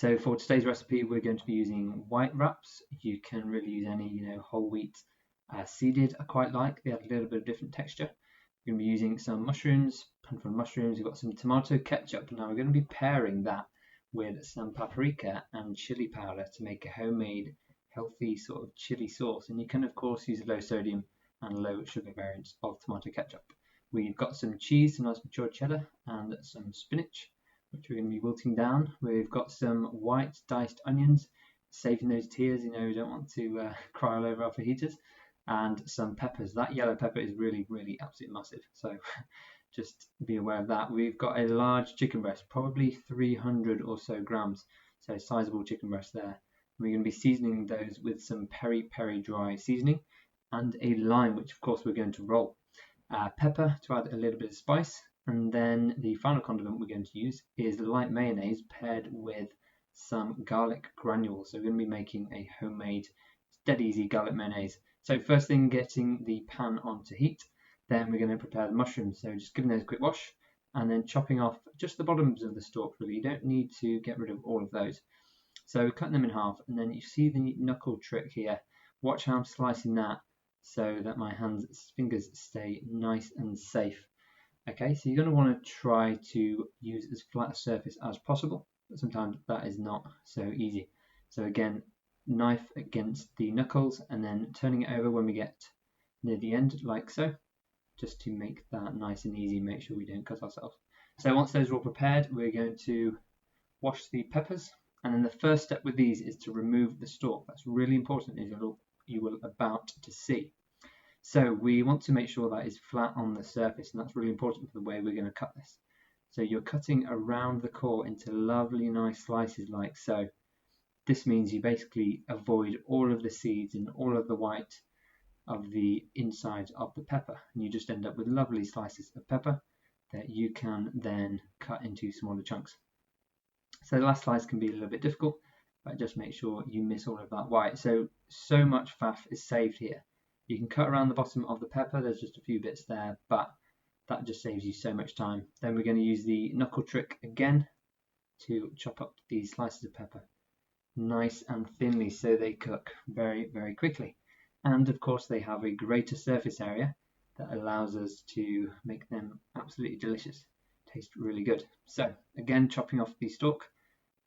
So for today's recipe, we're going to be using white wraps. You can really use any, whole wheat seeded. I quite like. They have a little bit of different texture. We're going to be using some mushrooms, handful of mushrooms. We've got some tomato ketchup. Now we're going to be pairing that with some paprika and chili powder to make a homemade, healthy sort of chili sauce. And you can of course use low sodium and low sugar variants of tomato ketchup. We've got some cheese, some nice mature cheddar, and some spinach, which we're going to be wilting down. We've got some white diced onions, saving those tears, we don't want to cry all over our fajitas, and some peppers. That yellow pepper is really, really absolutely massive, so just be aware of that. We've got a large chicken breast, probably 300 or so grams, so sizable chicken breast there. We're going to be seasoning those with some peri-peri dry seasoning and a lime, which of course we're going to roll. Pepper to add a little bit of spice. And then the final condiment we're going to use is light mayonnaise paired with some garlic granules. So we're going to be making a homemade dead easy garlic mayonnaise. So first thing, getting the pan onto heat. Then we're going to prepare the mushrooms. So just giving those a quick wash and then chopping off just the bottoms of the stalk really. You don't need to get rid of all of those. So cutting them in half, and then you see the knuckle trick here. Watch how I'm slicing that so that my fingers stay nice and safe. Okay, so you're going to want to try to use as flat a surface as possible, but sometimes that is not so easy. So again, knife against the knuckles and then turning it over when we get near the end, like so, just to make that nice and easy, make sure we don't cut ourselves. So once those are all prepared, we're going to wash the peppers, and then the first step with these is to remove the stalk. That's really important, as you will about to see. So we want to make sure that is flat on the surface, and that's really important for the way we're going to cut this. So you're cutting around the core into lovely nice slices like so. This means you basically avoid all of the seeds and all of the white of the inside of the pepper, and you just end up with lovely slices of pepper that you can then cut into smaller chunks. So the last slice can be a little bit difficult, but just make sure you miss all of that white. So much faff is saved here. You can cut around the bottom of the pepper, there's just a few bits there, but that just saves you so much time. Then we're going to use the knuckle trick again to chop up these slices of pepper nice and thinly so they cook very, very quickly. And of course they have a greater surface area that allows us to make them absolutely delicious. Taste really good. So again, chopping off the stalk,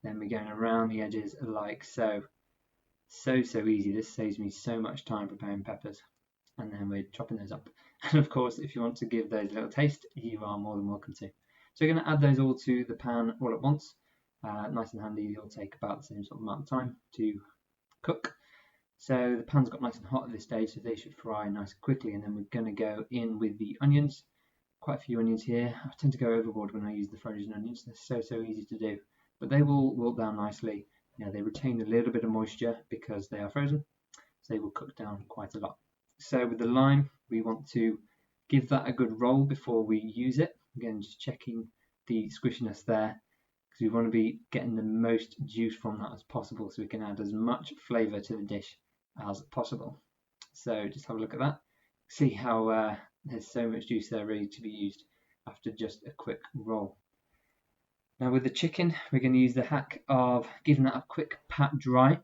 then we're going around the edges like so. So easy. This saves me so much time preparing peppers, and then we're chopping those up. And of course, if you want to give those a little taste, you are more than welcome to. So we're going to add those all to the pan all at once. Nice and handy. It'll take about the same sort of amount of time to cook. So the pan's got nice and hot at this stage, so they should fry nice and quickly. And then we're going to go in with the onions. Quite a few onions here. I tend to go overboard when I use the frozen onions. They're so easy to do, but they will wilt down nicely. They retain a little bit of moisture because they are frozen, so they will cook down quite a lot. So with the lime, we want to give that a good roll before we use it. Again, just checking the squishiness there, because we want to be getting the most juice from that as possible so we can add as much flavour to the dish as possible. So just have a look at that. See how there's so much juice there ready to be used after just a quick roll. Now with the chicken, we're going to use the hack of giving that a quick pat dry.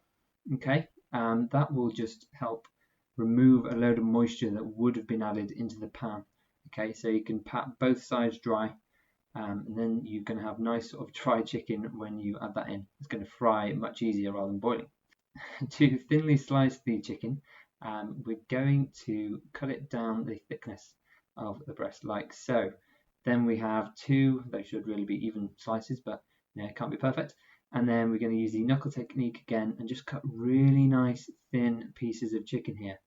Okay, that will just help remove a load of moisture that would have been added into the pan. Okay, so you can pat both sides dry, and then you're going to have nice sort of dry chicken when you add that in. It's going to fry much easier rather than boiling. To thinly slice the chicken, we're going to cut it down the thickness of the breast like so. Then we have two, they should really be even slices, but it can't be perfect. And then we're going to use the knuckle technique again and just cut really nice thin pieces of chicken here.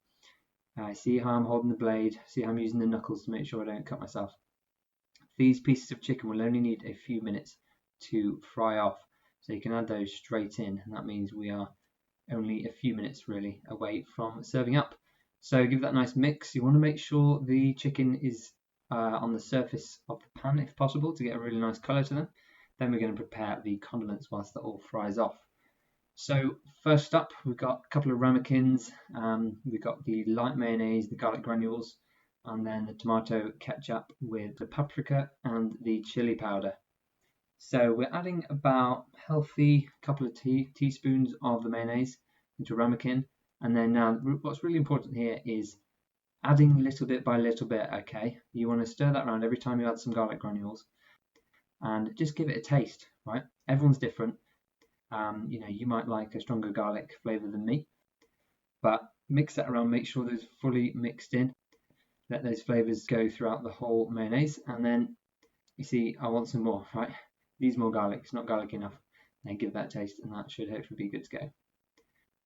See how I'm holding the blade, see how I'm using the knuckles to make sure I don't cut myself. These pieces of chicken will only need a few minutes to fry off, so you can add those straight in, and that means we are only a few minutes really away from serving up. So give that a nice mix. You want to make sure the chicken is on the surface of the pan if possible to get a really nice colour to them. Then we're going to prepare the condiments whilst that all fries off. So first up, we've got a couple of ramekins, we've got the light mayonnaise, the garlic granules, and then the tomato ketchup with the paprika and the chili powder. So we're adding about healthy couple of teaspoons of the mayonnaise into a ramekin. And then what's really important here is adding little bit by little bit, okay? You want to stir that around every time you add some garlic granules and just give it a taste, right? Everyone's different. You might like a stronger garlic flavor than me, but mix that around, make sure those fully mixed in. Let those flavors go throughout the whole mayonnaise, and then you see, I want some more, right? Needs more garlic, it's not garlic enough. Then give that a taste, and that should hopefully be good to go.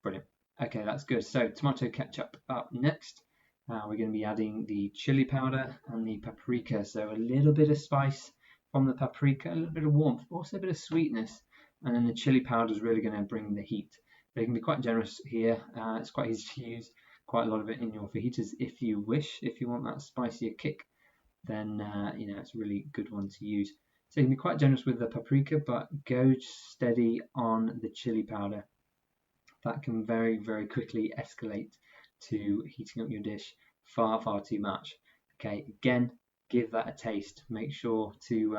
Brilliant. Okay, that's good. So tomato ketchup up next. We're going to be adding the chili powder and the paprika. So a little bit of spice from the paprika, a little bit of warmth, also a bit of sweetness. And then the chili powder is really going to bring the heat. So you can be quite generous here. It's quite easy to use quite a lot of it in your fajitas if you wish. If you want that spicier kick, then it's a really good one to use. So you can be quite generous with the paprika, but go steady on the chili powder. That can very, very quickly escalate to heating up your dish far, far too much. Okay, again, give that a taste. Make sure to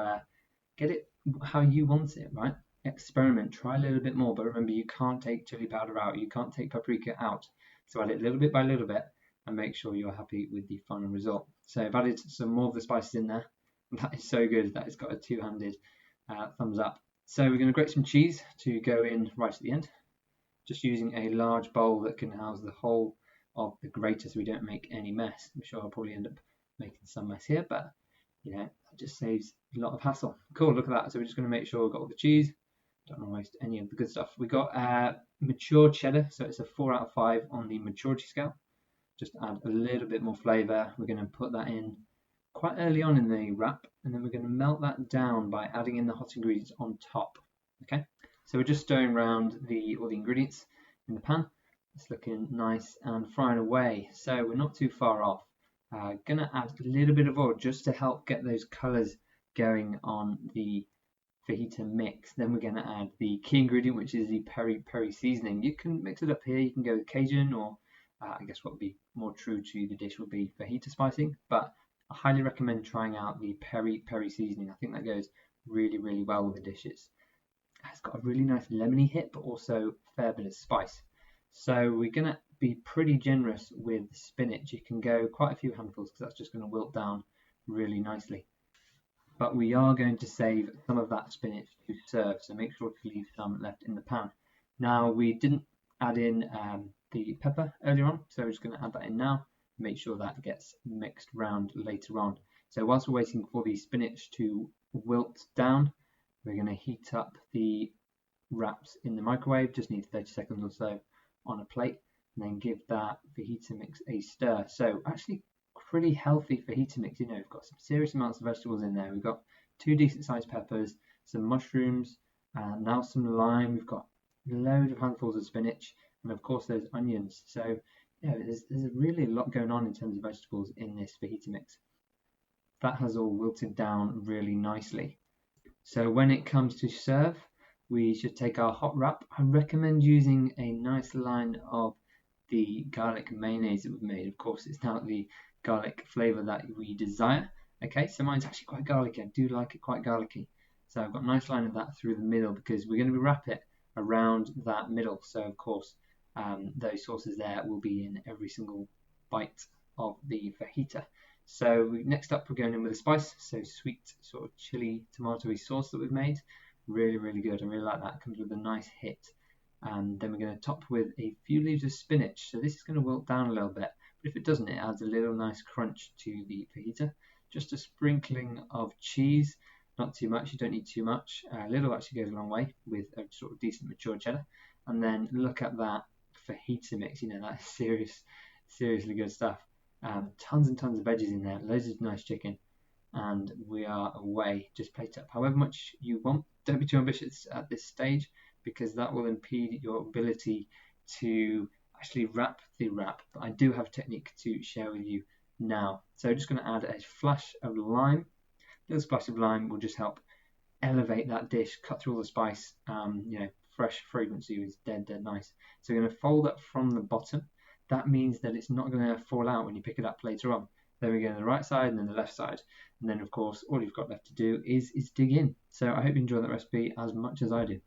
get it how you want it, right? Experiment, try a little bit more, but remember you can't take chili powder out, you can't take paprika out. So add it little bit by little bit and make sure you're happy with the final result. So I've added some more of the spices in there. That is so good that it's got a two-handed thumbs up. So we're going to grate some cheese to go in right at the end. Just using a large bowl that can house the whole of the grater so we don't make any mess. I'm sure I'll probably end up making some mess here, but that just saves a lot of hassle. Cool, look at that. So we're just going to make sure we've got all the cheese. Don't want to waste any of the good stuff. We got mature cheddar, so it's a 4 out of 5 on the maturity scale. Just add a little bit more flavour. We're going to put that in quite early on in the wrap, and then we're going to melt that down by adding in the hot ingredients on top. Okay, so we're just stirring around all the ingredients in the pan. It's looking nice and frying away, so we're not too far off. Gonna add a little bit of oil just to help get those colours going on the fajita mix. Then we're going to add the key ingredient, which is the peri-peri seasoning. You can mix it up here. You can go with cajun, or I guess what would be more true to the dish would be fajita spicing, but I highly recommend trying out the peri-peri seasoning. I think that goes really, really well with the dishes. It's got a really nice lemony hit, but also a fair bit of spice. So we're going to be pretty generous with spinach. You can go quite a few handfuls because that's just going to wilt down really nicely. But we are going to save some of that spinach to serve, so make sure to leave some left in the pan. Now, we didn't add in the pepper earlier on, so we're just going to add that in now. Make sure that gets mixed round later on. So whilst we're waiting for the spinach to wilt down, we're going to heat up the wraps in the microwave. Just need 30 seconds or so on a plate, and then give that fajita mix a stir. So actually pretty healthy fajita mix. We've got some serious amounts of vegetables in there. We've got 2 decent sized peppers, some mushrooms, and now some lime. We've got a load of handfuls of spinach, and of course there's onions. So there's really a lot going on in terms of vegetables in this fajita mix. That has all wilted down really nicely. So when it comes to serve, we should take our hot wrap. I recommend using a nice line of the garlic mayonnaise that we've made. Of course, it's now the garlic flavour that we desire. Okay, so mine's actually quite garlicky. I do like it quite garlicky. So I've got a nice line of that through the middle because we're going to wrap it around that middle. So of course, those sauces there will be in every single bite of the fajita. So next up, we're going in with a spice. So sweet sort of chili tomatoey sauce that we've made. Really, really good. I really like that. It comes with a nice hit. And then we're going to top with a few leaves of spinach. So this is going to wilt down a little bit. But if it doesn't, it adds a little nice crunch to the fajita. Just a sprinkling of cheese. Not too much. You don't need too much. A little actually goes a long way with a sort of decent mature cheddar. And then look at that fajita mix. That is seriously good stuff. Tons and tons of veggies in there. Loads of nice chicken. And we are away. Just plate up however much you want. Don't be too ambitious at this stage, because that will impede your ability to actually wrap the wrap. But I do have a technique to share with you now. So I'm just going to add a flash of lime. A little splash of lime will just help elevate that dish, cut through all the spice. Fresh fragrancy is dead nice. So we're going to fold up from the bottom. That means that it's not going to fall out when you pick it up later on. then we go on the right side and then the left side. And then of course all you've got left to do is dig in. So I hope you enjoy that recipe as much as I do.